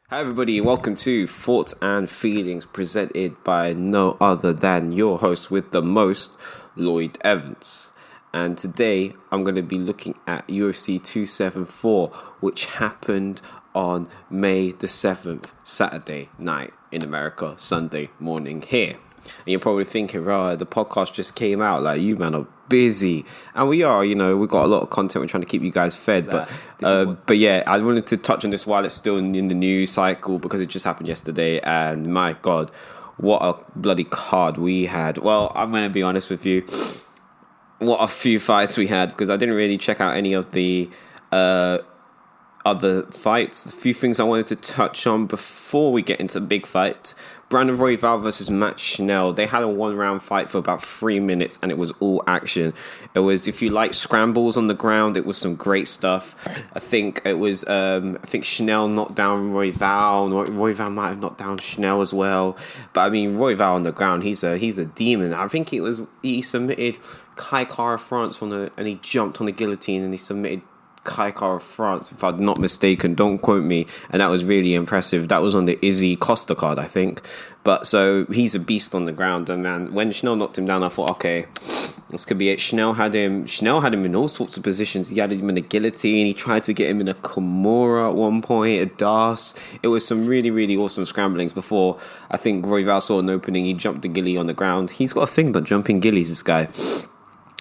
Hi, everybody, and welcome to Thoughts and Feelings, presented by no other than your host with the most, Lloyd Evans. And today I'm going to be looking at UFC 274, which happened on May the 7th, Saturday night in America, Sunday morning here. And you're probably thinking, right, the podcast just came out, like, you man are busy. And we are, we've got a lot of content, we're trying to keep you guys fed. But yeah, I wanted to touch on this while it's still in the news cycle, because it just happened yesterday. And my God, what a bloody card we had. Well, I'm going to be honest with you, what a few fights we had, because I didn't really check out any of the other fights. A few things I wanted to touch on before we get into the big fight. Brandon Royval versus Matt Schnell. They had a one-round fight for about 3 minutes, and it was all action. It was, if you like scrambles on the ground, it was some great stuff. I think it was, Schnell knocked down Royval. Royval might have knocked down Schnell as well. But I mean, Royval on the ground, he's a demon. I think he submitted Kai Kara France and he jumped on the guillotine and he submitted Kai Kara France, if I'm not mistaken, don't quote me, and that was really impressive. That was on the Izzy Costa card, I think. But so he's a beast on the ground, and man, when Schnell knocked him down, I thought, okay, this could be it. Schnell had him in all sorts of positions. He had him in a guillotine. He tried to get him in a Kimura at one point, a Das. It was some really, really awesome scramblings before I think Royval saw an opening. He jumped the gilly on the ground. He's got a thing about jumping gillies, this guy.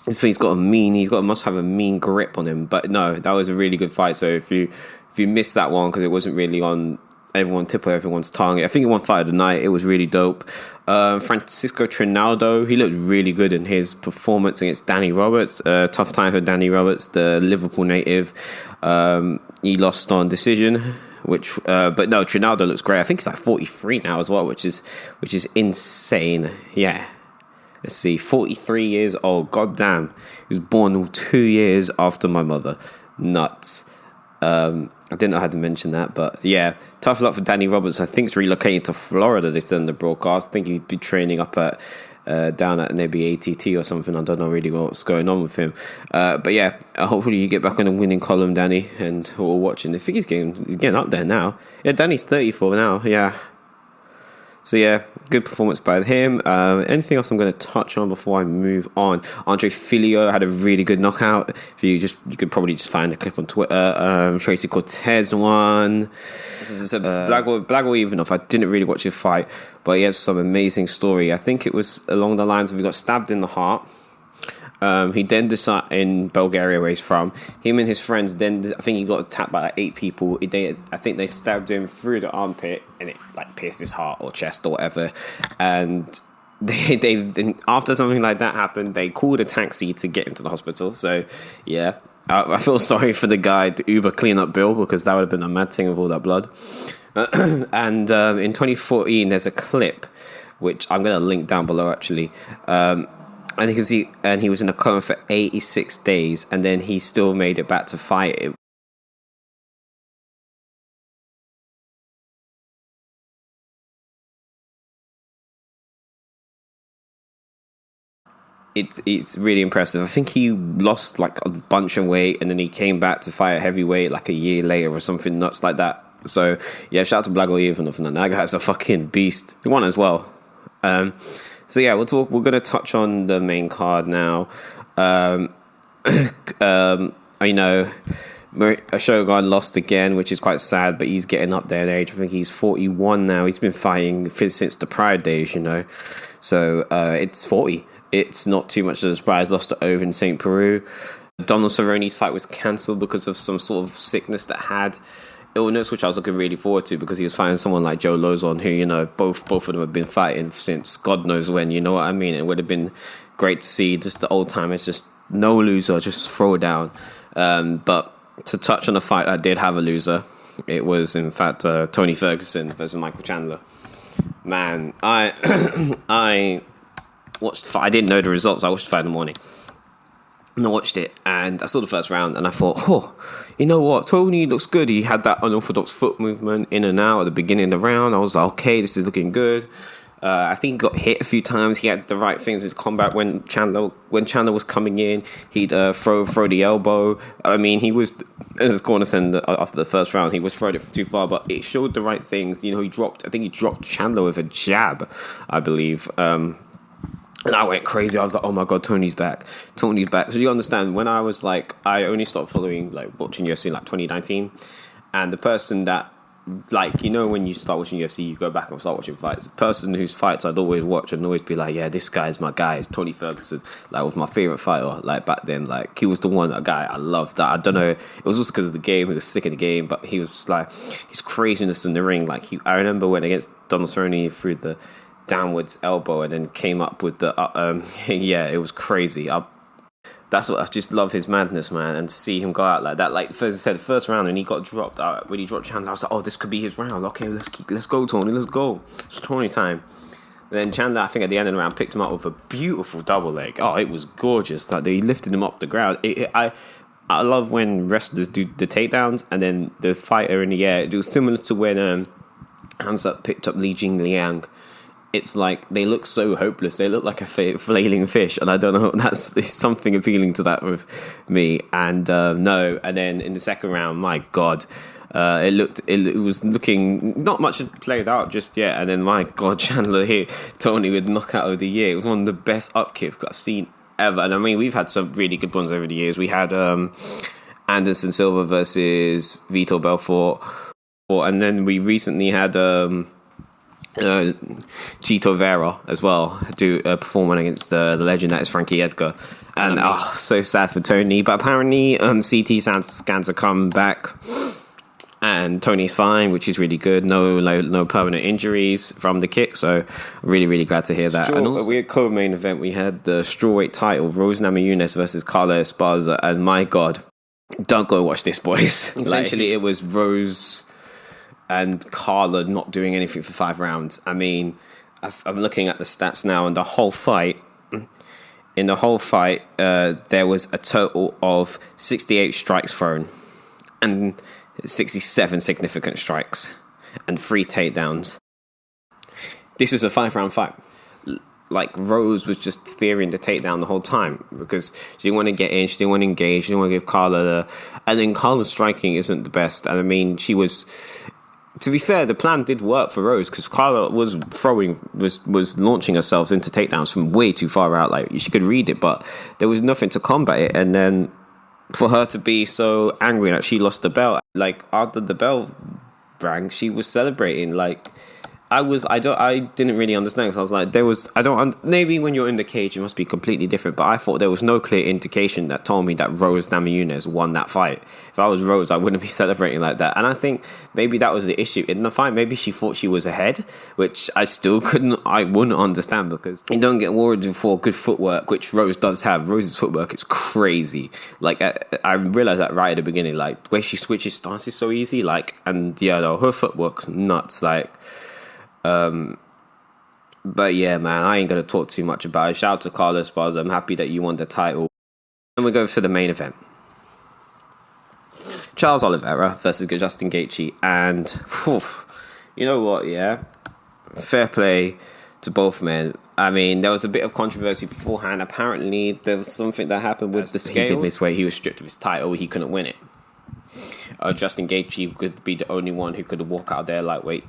He's must have a mean grip on him. But no, that was a really good fight. So if you missed that one because it wasn't really on everyone's tongue, I think he won fight of the night. It was really dope. Francisco Trinaldo, he looked really good in his performance against Danny Roberts. Tough time for Danny Roberts, the Liverpool native. He lost on decision. But no, Trinaldo looks great. I think he's like 43 now as well, which is insane. Yeah. Let's see, 43 years old. God damn. He was born 2 years after my mother. Nuts. I didn't know how to mention that, but yeah. Tough luck for Danny Roberts. I think he's relocating to Florida, they said in the broadcast. I think he'd be training up down at maybe ATT or something. I don't know really what's going on with him. But yeah, hopefully you get back on the winning column, Danny, and we're watching. I think he's getting up there now. Yeah, Danny's 34 now, yeah. So yeah, good performance by him. Anything else I'm going to touch on before I move on? Andre Filio had a really good knockout. You could probably just find a clip on Twitter. Tracy Cortez won. Blago Ivanov. I didn't really watch his fight, but he had some amazing story. I think it was along the lines of he got stabbed in the heart. He then decided in Bulgaria, where he's from. Him and his friends then, I think he got attacked by like 8 people. I think they stabbed him through the armpit, and it like pierced his heart or chest or whatever. And they after something like that happened, they called a taxi to get him to the hospital. So yeah, I feel sorry for the guy, the Uber cleanup bill, because that would have been a mad thing with all that blood. And in 2014, there's a clip which I'm going to link down below actually. And he was in a coma for 86 days, and then he still made it back to fight. It's really impressive. I think he lost like a bunch of weight, and then he came back to fight at heavyweight like a year later or something nuts like that. So yeah, shout out to Blago Ivanov, and that guy's a fucking beast. He won as well. So yeah, we're going to touch on the main card now. Shogun lost again, which is quite sad, but he's getting up there in age. I think he's 41 now. He's been fighting since the Pride days, So it's 40. It's not too much of a surprise. Lost to Oven St. Peru. Donald Cerrone's fight was cancelled because of some sort of sickness that had illness, which I was looking really forward to, because he was fighting someone like Joe Lozon, who both of them have been fighting since God knows when. You know what I mean? It would have been great to see just the old timers, just no loser, just throw down. But to touch on a fight that did have a loser, it was in fact Tony Ferguson versus Michael Chandler. Man, I watched the fight. I didn't know the results. I watched the fight in the morning. And I watched it, and I saw the first round, and I thought, you know what? Tony looks good. He had that unorthodox foot movement in and out at the beginning of the round. I was like, okay, this is looking good. I think he got hit a few times. He had the right things in combat when Chandler was coming in. He'd throw the elbow. I mean, he was as his corner center after the first round. He was throwing it too far, but it showed the right things. You know, he dropped Chandler with a jab, I believe. And I went crazy. I was like, oh my God, Tony's back. So you understand, when I was like, I only stopped following, like, watching UFC in like 2019. And the person that, like, you know, when you start watching UFC, you go back and start watching fights. The person whose fights I'd always watch and always be like, yeah, this guy's my guy. It's Tony Ferguson. Like, was my favorite fighter. Like, back then, like, he was the one, that guy I loved. I don't know. It was also because of the game. He was sick of the game, but he was like, his craziness in the ring. Like, I remember when against Donald Cerrone threw the downwards elbow and then came up with the, yeah, it was crazy. That's what I just love, his madness, man, and to see him go out like that. Like, as I said, the first round, and he got dropped. When he dropped Chandler, I was like, oh, this could be his round. Okay, let's go, Tony, let's go. It's Tony time. And then Chandler, I think at the end of the round, picked him up with a beautiful double leg. Oh, it was gorgeous. Like, they lifted him up the ground. I love when wrestlers do the takedowns and then the fighter in the air. It was similar to when Hamza picked up Li Jingliang. It's like they look so hopeless. They look like a flailing fish, and I don't know. There's something appealing to that with me. And no, and then in the second round, my God, it was looking not much played out just yet. And then my God, Chandler hit Tony with knockout of the year. It was one of the best up kicks I've seen ever. And I mean, we've had some really good ones over the years. We had Anderson Silva versus Vitor Belfort, and then we recently had Chito Vera as well do performing against the legend that is Frankie Edgar, and so sad for Tony. But apparently CT scans are coming back and Tony's fine, which is really good. No permanent injuries from the kick, so really glad to hear that. And also, we had co-main event. We had the strawweight title, Rose Namajunas versus Carla Esparza, and my God, don't go watch this, boys. Essentially, it was Rose and Carla not doing anything for 5 rounds. I mean, I'm looking at the stats now, and the whole fight, there was a total of 68 strikes thrown and 67 significant strikes and 3 takedowns. This is a 5-round fight. Like, Rose was just fearing the takedown the whole time because she didn't want to get in, she didn't want to engage, she didn't want to give Carla and then Carla's striking isn't the best. And I mean, she was... To be fair, the plan did work for Rose because Carla was launching herself into takedowns from way too far out. Like, she could read it, but there was nothing to combat it. And then for her to be so angry that she lost the belt, like, after the bell rang, she was celebrating. Like, I didn't really understand because I was like, maybe when you're in the cage it must be completely different, but I thought there was no clear indication that told me that Rose Namajunas won that fight. If I was Rose, I wouldn't be celebrating like that. And I think maybe that was the issue in the fight. Maybe she thought she was ahead, which I wouldn't understand because you don't get awarded for good footwork, which Rose does have. Rose's footwork is crazy. Like, I realized that right at the beginning, like, the way she switches stances so easy, like, and yeah, no, her footwork's nuts, like. But yeah, man, I ain't gonna talk too much about it. Shout out to Carla Esparza. I'm happy that you won the title. And we go for the main event. Charles Oliveira versus Justin Gaichi. And you know what, yeah? Fair play to both men. I mean, there was a bit of controversy beforehand. Apparently, there was something that happened with the scales. He did this way. He was stripped of his title. He couldn't win it. Justin Gaichi could be the only one who could walk out there lightweight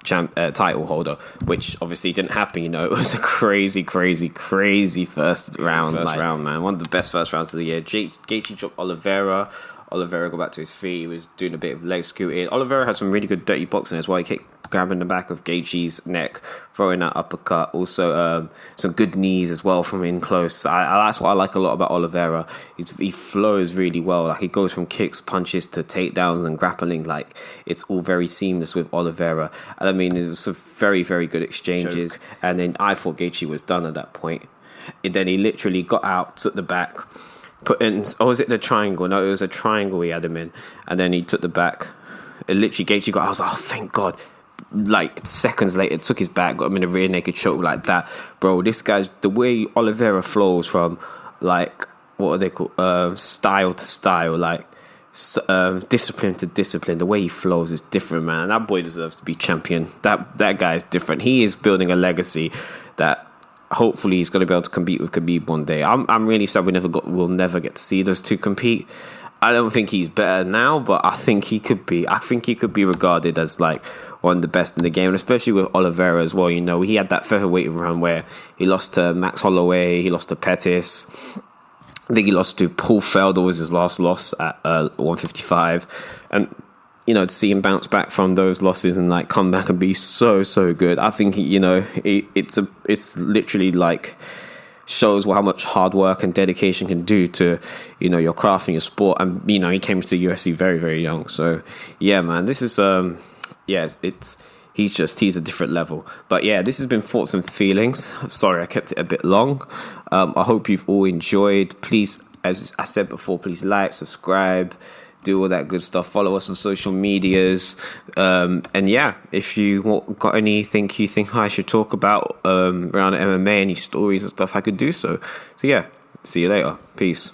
title holder, which obviously didn't happen. You know, it was a crazy first round, man. One of the best first rounds of the year. Gaichi dropped Oliveira. Oliveira got back to his feet. He was doing a bit of leg scooting. Oliveira had some really good dirty boxing as well. He kept grabbing the back of Gaichi's neck, throwing that uppercut. Also, some good knees as well from in close. That's what I like a lot about Oliveira. He flows really well. Like, he goes from kicks, punches to takedowns and grappling. Like, it's all very seamless with Oliveira. And I mean, it was some very good exchanges. And then I thought Gaichi was done at that point. And then he literally got out, took the back, put in, was it the triangle? No, it was a triangle he had him in. And then he took the back. It literally, Gaichi got, I was like, oh, thank God. Like, seconds later, took his back, got him in a rear naked choke like that. Bro, this guy's, the way Oliveira flows from, like, what are they called? Style to style. Like, discipline to discipline. The way he flows is different, man. That boy deserves to be champion. That guy is different. He is building a legacy that hopefully he's going to be able to compete with Khabib one day. I'm really sad we'll never get to see those two compete. I don't think he's better now, but I think he could be. I think he could be regarded as like one of the best in the game, and especially with Oliveira as well. You know, he had that featherweight run where he lost to Max Holloway, he lost to Pettis. I think he lost to Paul Felder was his last loss at 155, and you know, to see him bounce back from those losses and like come back and be so good. I think it's literally like shows how much hard work and dedication can do to, you know, your craft and your sport. And you know, he came to the UFC very young. So yeah, man, this is he's a different level. But yeah, this has been Thoughts and Feelings. I'm sorry I kept it a bit long. I hope you've all enjoyed. Please, as I said before, please like, subscribe, do all that good stuff. Follow us on social medias. And yeah, if you got anything you think I should talk about around MMA, any stories and stuff, I could do so. So yeah, see you later. Peace.